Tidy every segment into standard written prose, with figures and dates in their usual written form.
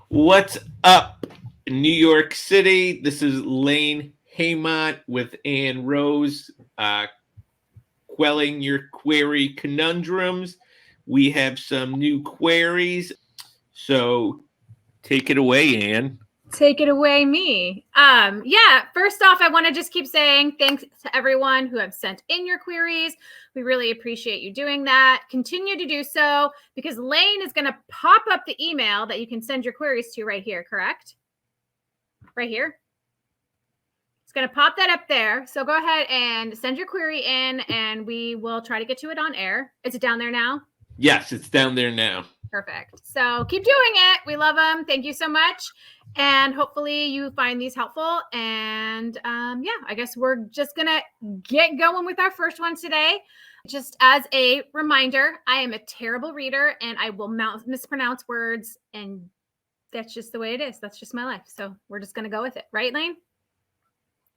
What's up, New York City? This is Lane Haymont with Ann Rose, quelling your query conundrums. We have some new queries, so take it away, Ann. Take it away, me. First off, I want to just keep saying thanks to everyone who have sent in your queries. We really appreciate you doing that. Continue to do so because Lane is going to pop up the email that you can send your queries to right here, correct? Right here. It's going to pop that up there. So go ahead and send your query in and we will try to get to it on air. Is it down there now? Yes, it's down there now. Perfect. So keep doing it. We love them. Thank you so much. And hopefully you find these helpful. And I guess we're just going to get going with our first one today. Just as a reminder, I am a terrible reader and I will mispronounce words. And that's just the way it is. That's just my life. So we're just going to go with it. Right, Lane?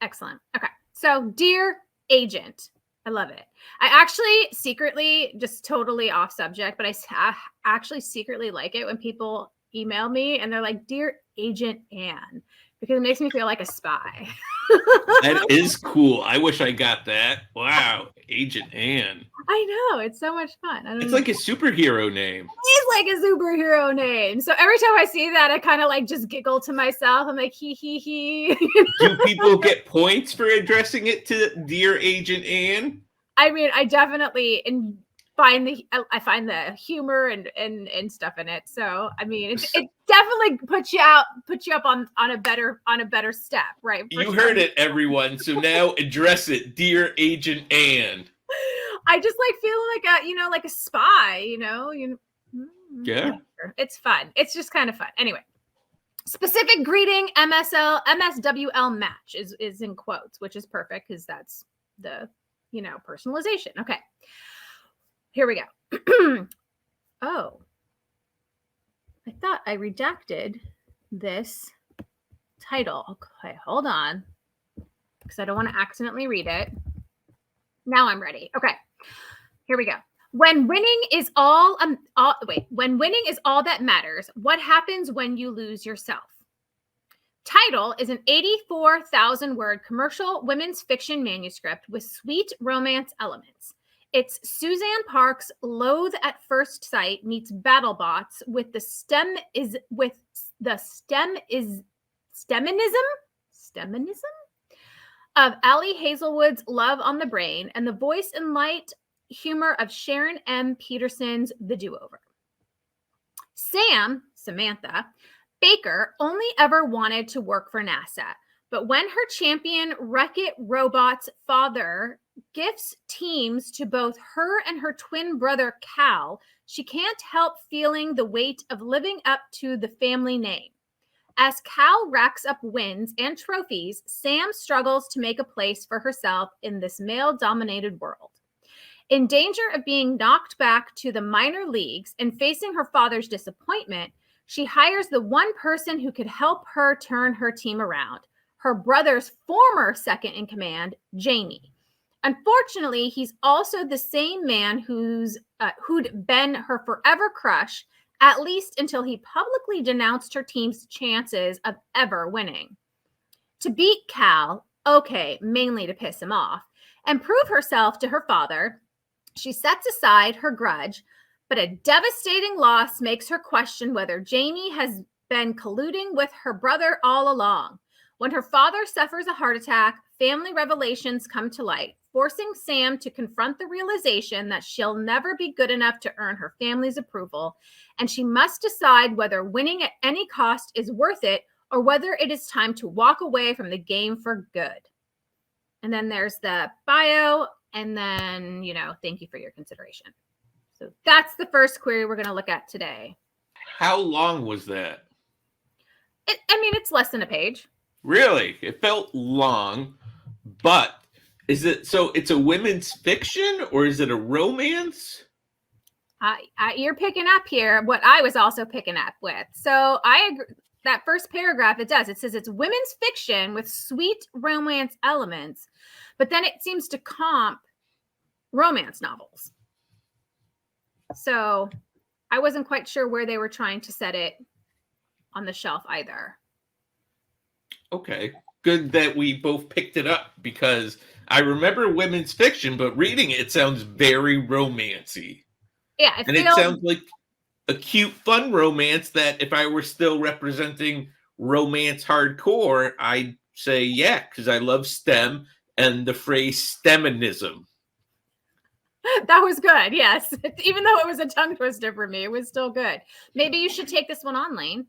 Excellent. Okay. So, dear agent, I love it. I actually secretly, just totally off subject, but I actually secretly like it when people email me and they're like, Dear Agent Ann, because it makes me feel like a spy. That is cool. I wish I got that. Wow, Agent Ann. I know. It's so much fun. It's like a superhero name. It's like a superhero name. So every time I see that, I kind of like just giggle to myself. I'm like, he. Do people get points for addressing it to Dear Agent Ann? I mean, I definitely find the humor and stuff in it. So I mean, it definitely puts you up on a better step, right? You heard it, everyone. So now address it, Dear Agent Ann. I just like feeling like a spy, Yeah. It's fun. It's just kind of fun. Anyway, specific greeting MSWL match is in quotes, which is perfect because that's the personalization. Okay, here we go. Oh, I thought I redacted this title. Okay, hold on, because I don't want to accidentally read it. Now I'm ready. Okay, here we go. When winning is when winning is all that matters, what happens when you lose yourself? Title is an 84,000 word commercial women's fiction manuscript with sweet romance elements. It's Suzanne Parks' Loathe at First Sight meets BattleBots with the steminism of Ali Hazelwood's Love on the Brain and the voice and light humor of Sharon M. Peterson's The Do-Over. Samantha Baker only ever wanted to work for NASA, but when her champion Wreck-It Robot's father gifts teams to both her and her twin brother Cal, she can't help feeling the weight of living up to the family name. As Cal racks up wins and trophies, Sam struggles to make a place for herself in this male-dominated world. In danger of being knocked back to the minor leagues and facing her father's disappointment, she hires the one person who could help her turn her team around, her brother's former second in command, Jamie. Unfortunately, he's also the same man who'd been her forever crush, at least until he publicly denounced her team's chances of ever winning. To beat Cal, mainly to piss him off, and prove herself to her father, she sets aside her grudge, but a devastating loss makes her question whether Jamie has been colluding with her brother all along. When her father suffers a heart attack, family revelations come to light, forcing Sam to confront the realization that she'll never be good enough to earn her family's approval, and she must decide whether winning at any cost is worth it or whether it is time to walk away from the game for good. And then there's the bio, and then, thank you for your consideration. So that's the first query we're going to look at today. How long was that? It's less than a page. Really? It felt long, but is it so it's a women's fiction or is it a romance? You're picking up here what I was also picking up with. So I agree. That first paragraph, it says it's women's fiction with sweet romance elements, but then it seems to comp romance novels. So I wasn't quite sure where they were trying to set it on the shelf either. Okay. Good that we both picked it up, because I remember women's fiction, but reading it sounds very romancy. Yeah, And it sounds like a cute, fun romance that if I were still representing romance hardcore, I'd say yeah, because I love STEM and the phrase STEMinism. That was good. Yes. Even though it was a tongue twister for me, it was still good. Maybe you should take this one on, Lane.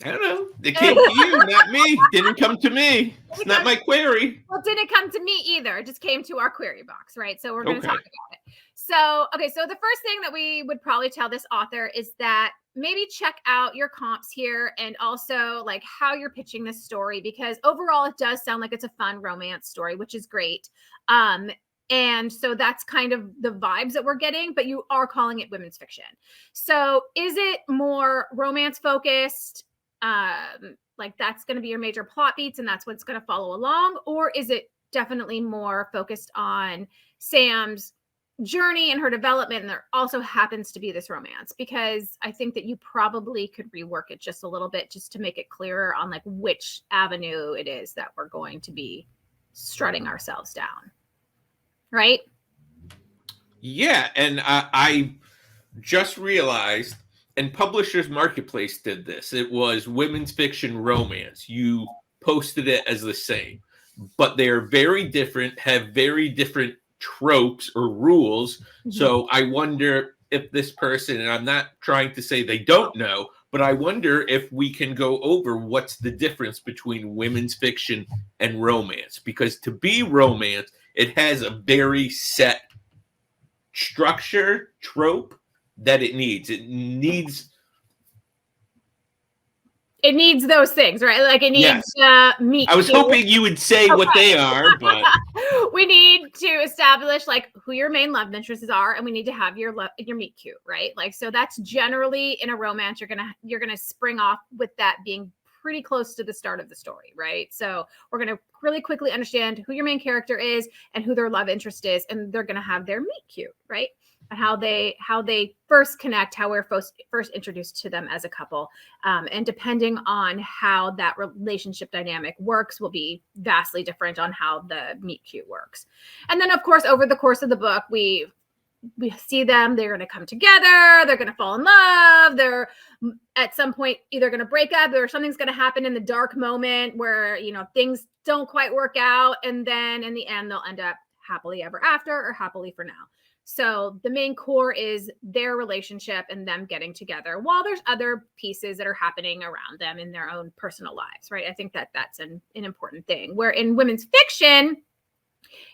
I don't know. It came to you, not me. Didn't come to me. It's not my query. Well, it didn't come to me either. It just came to our query box, right? So we're going to talk about it. So the first thing that we would probably tell this author is that maybe check out your comps here, and also like how you're pitching this story, because overall it does sound like it's a fun romance story, which is great. And so that's kind of the vibes that we're getting, but you are calling it women's fiction. So is it more romance focused? Like that's going to be your major plot beats and that's what's going to follow along? Or is it definitely more focused on Sam's journey and her development, and there also happens to be this romance? Because I think that you probably could rework it just a little bit just to make it clearer on like which avenue it is that we're going to be strutting ourselves down. Right? Yeah, and I just realized, and Publishers Marketplace did this. It was women's fiction romance. You posted it as the same, but they're very different, have very different tropes or rules. Mm-hmm. So I wonder if this person, and I'm not trying to say they don't know, but I wonder if we can go over what's the difference between women's fiction and romance. Because to be romance, it has a very set structure, trope that it needs. It needs those things, right? Like it needs meat. I was hoping you would say what they are, but we need to establish like who your main love interests are, and we need to have your meet cute, right? Like, so that's generally in a romance, you're gonna spring off with that being pretty close to the start of the story, right? So we're going to really quickly understand who your main character is and who their love interest is, and they're going to have their meet cute, right? And how they first connect, how we're first introduced to them as a couple, and depending on how that relationship dynamic works will be vastly different on how the meet cute works. And then of course, over the course of the book, we see them, they're going to come together, they're going to fall in love, they're at some point either going to break up or something's going to happen in the dark moment where, you know, things don't quite work out. And then in the end, they'll end up happily ever after or happily for now. So the main core is their relationship and them getting together, while there's other pieces that are happening around them in their own personal lives, right? I think that that's an important thing. Where in women's fiction,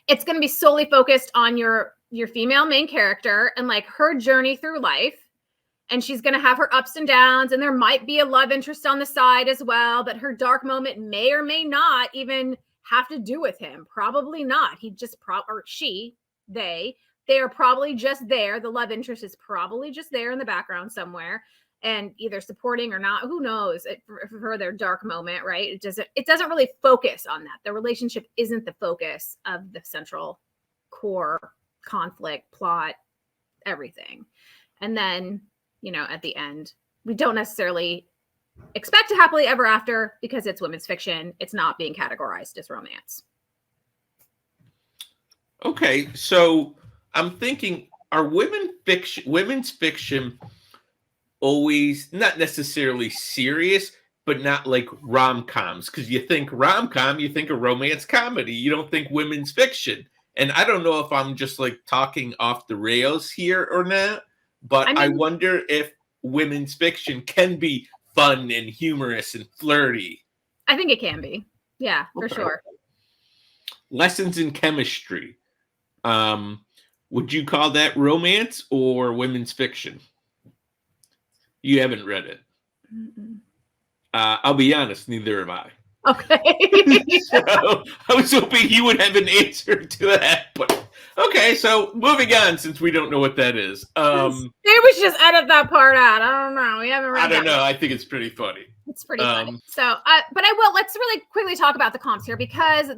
it's going to be solely focused on your female main character and like her journey through life. And she's going to have her ups and downs, and there might be a love interest on the side as well, but her dark moment may or may not even have to do with him. Probably not. He just they are probably just there. The love interest is probably just there in the background somewhere and either supporting or not. Who knows for their dark moment, right? It doesn't really focus on that. The relationship isn't the focus of the central core conflict, plot, everything. And then, you know, at the end, we don't necessarily expect a happily ever after because it's women's fiction. It's not being categorized as romance. Okay, so I'm thinking, are women's fiction always not necessarily serious, but not like rom-coms? Because you think rom-com, you think a romance comedy. You don't think women's fiction. And I don't know if I'm just like talking off the rails here or not, but I wonder if women's fiction can be fun and humorous and flirty. I think it can be. Yeah, for sure. Lessons in Chemistry. Would you call that romance or women's fiction? You haven't read it. I'll be honest, neither have I. Okay. So I was hoping you would have an answer to that, but Okay, so moving on, since we don't know what that is. Maybe we should just edit that part out. I don't know. We haven't read I don't that know. one. I think it's pretty funny. It's pretty funny. So, but I will. Let's really quickly talk about the comps here because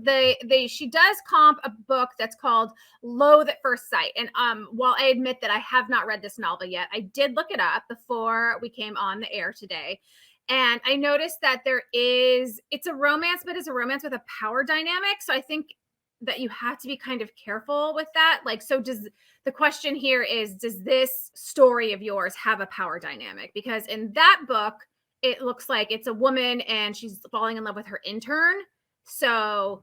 she does comp a book that's called Loathe at First Sight. And while I admit that I have not read this novel yet, I did look it up before we came on the air today, and I noticed that it's a romance, but it's a romance with a power dynamic. So I think that you have to be kind of careful with that. Like, so the question here is, does this story of yours have a power dynamic? Because in that book, it looks like it's a woman and she's falling in love with her intern. So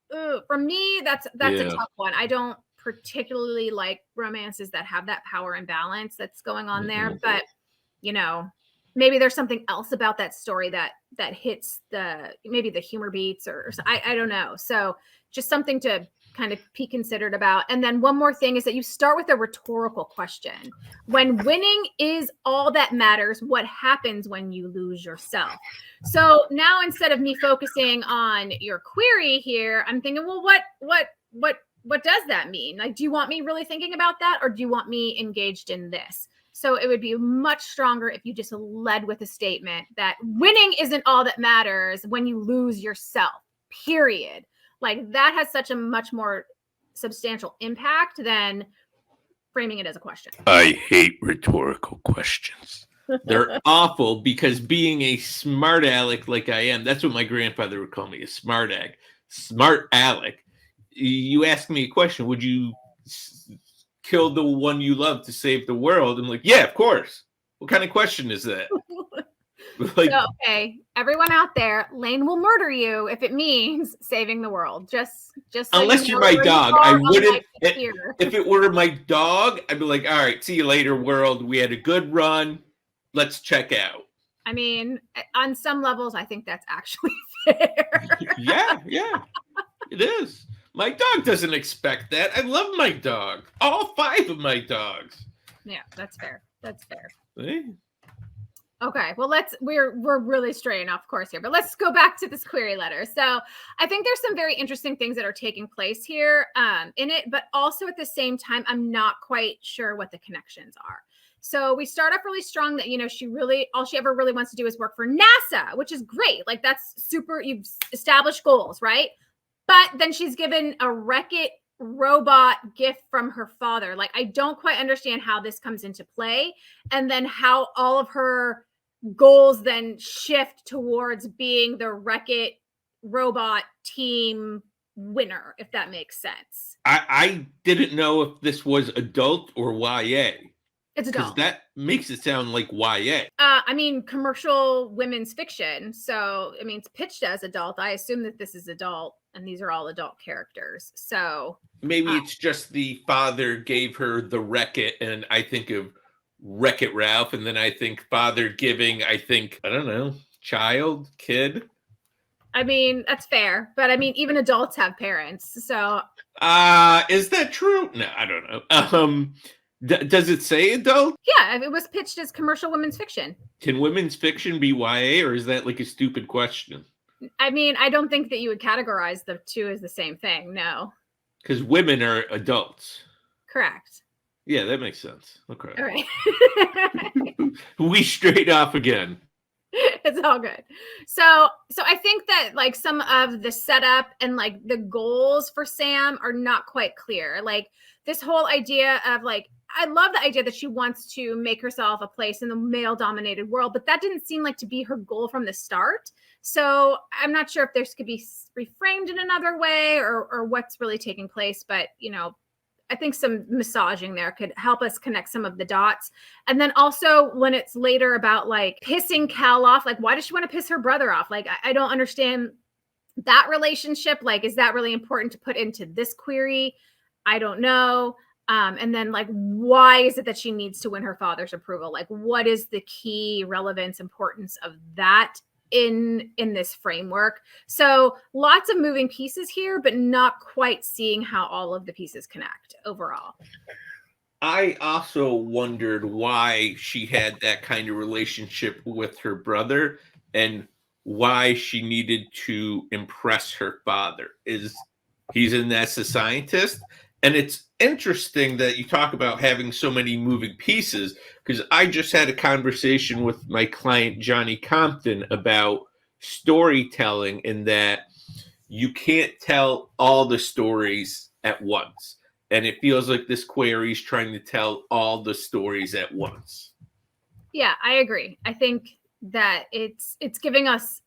for me, that's a tough one. I don't particularly like romances that have that power imbalance that's going on there, but maybe there's something else about that story that hits maybe the humor beats or I don't know. So just something to kind of be considered about. And then one more thing is that you start with a rhetorical question. When winning is all that matters, what happens when you lose yourself? So now instead of me focusing on your query here, I'm thinking, well, what does that mean? Like, do you want me really thinking about that, or do you want me engaged in this? So it would be much stronger if you just led with a statement that winning isn't all that matters when you lose yourself, period. Like, that has such a much more substantial impact than framing it as a question. I hate rhetorical questions. They're awful because being a smart aleck like I am, that's what my grandfather would call me, a smart aleck. You ask me a question, would you kill the one you love to save the world? I'm like, yeah, of course. What kind of question is that? Like, so, okay, everyone out there, Lane will murder you if it means saving the world. Just unless you're my dog, I wouldn't. If it were my dog, I'd be like, all right, see you later, world. We had a good run. Let's check out. I mean, on some levels, I think that's actually fair. Yeah, it is. My dog doesn't expect that. I love my dog. All 5 of my dogs. Yeah, that's fair. That's fair. Hey. Okay, well, we're really straying off course here, but let's go back to this query letter. So I think there's some very interesting things that are taking place here in it, but also at the same time, I'm not quite sure what the connections are. So we start off really strong that, all she ever really wants to do is work for NASA, which is great. Like, that's super, you've established goals, right? But then she's given a Wreck-It robot gift from her father. Like, I don't quite understand how this comes into play, and then how all of her goals then shift towards being the Wreck-It robot team winner, if that makes sense. I didn't know if this was adult or YA. It's adult. That makes it sound like YA. I mean, commercial women's fiction. So, I mean, it's pitched as adult. I assume that this is adult, and these are all adult characters. So maybe it's just the father gave her the Wreck-It, and I think of Wreck-It Ralph, and then I think father giving, I don't know, child, kid. I mean, that's fair, but I mean, even adults have parents, so. Is that true? No, I don't know. Does it say adult? Yeah, it was pitched as commercial women's fiction. Can women's fiction be YA, or is that like a stupid question? I mean, I don't think that you would categorize the two as the same thing, no. Because women are adults. Correct. Yeah, that makes sense. Okay. All right. We strayed off again. It's all good. So I think that, like, some of the setup and, like, the goals for Sam are not quite clear. Like, this whole idea of, like, I love the idea that she wants to make herself a place in the male-dominated world, but that didn't seem like to be her goal from the start. So I'm not sure if this could be reframed in another way or what's really taking place. But, I think some massaging there could help us connect some of the dots. And then also when it's later about, like, pissing Cal off, like, why does she want to piss her brother off? Like, I don't understand that relationship. Like, is that really important to put into this query? I don't know. And then, like, why is it that she needs to win her father's approval? Like, what is the key relevance, importance of that in this framework? So lots of moving pieces here, but not quite seeing how all of the pieces connect overall. I also wondered why she had that kind of relationship with her brother and why she needed to impress her father. He's a NASA scientist, And it's interesting that you talk about having so many moving pieces, because I just had a conversation with my client, Johnny Compton, about storytelling, in that you can't tell all the stories at once. And it feels like this query is trying to tell all the stories at once. Yeah, I agree. I think that it's giving us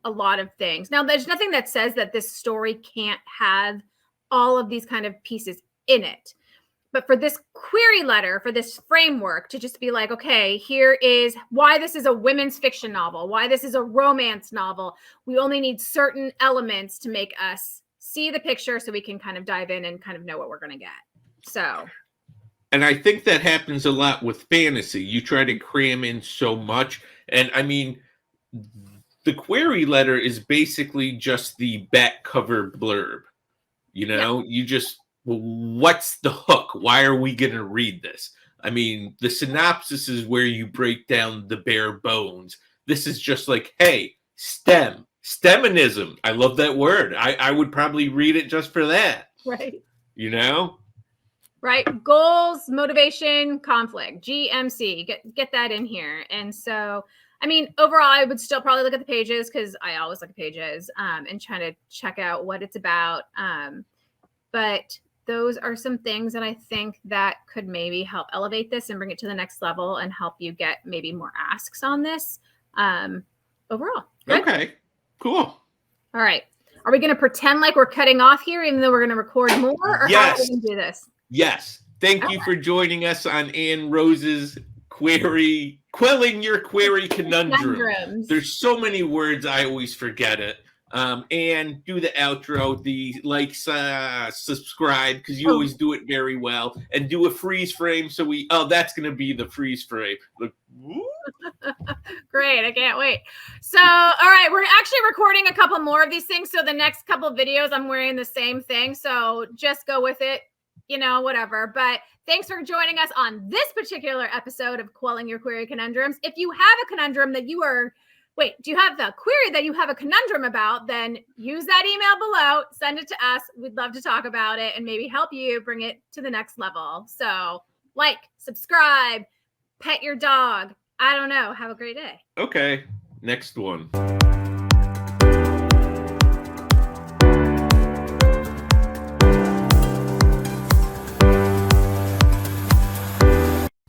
a lot of things. Now, there's nothing that says that this story can't have all of these kind of pieces in it. But for this query letter, for this framework to just be like, okay, here is why this is a women's fiction novel, why this is a romance novel. We only need certain elements to make us see the picture so we can kind of dive in and kind of know what we're going to get. So. And I think that happens a lot with fantasy. You try to cram in so much. And I mean, the query letter is basically just the back cover blurb. You know, you just, well, what's the hook? Why are we going to read this? I mean, the synopsis is where you break down the bare bones. This is just like, hey, STEMinism. I love that word. I would probably read it just for that. Right. You know? Right. Goals, motivation, conflict, GMC, get that in here. And so, I mean, overall, I would still probably look at the pages, because I always look at pages and try to check out what it's about. But those are some things that I think that could maybe help elevate this and bring it to the next level and help you get maybe more asks on this overall. Good? Okay, cool. All right. Are we going to pretend like we're cutting off here, even though we're going to record more? Or how are we going to do this? Yes. Thank you for joining us on Ann Rose's Quilling Your Query Conundrum. There's so many words, I always forget it. And do the outro, the subscribe, because you always do it very well, and do a freeze frame. So that's going to be the freeze frame. Look. Great. I can't wait. So, all right, we're actually recording a couple more of these things. So the next couple of videos, I'm wearing the same thing. So just go with it, whatever. But thanks for joining us on this particular episode of Quelling Your Query Conundrums. If you have a conundrum that do you have the query that you have a conundrum about, then use that email below, send it to us. We'd love to talk about it and maybe help you bring it to the next level. So subscribe, pet your dog. I don't know. Have a great day. Okay. Next one.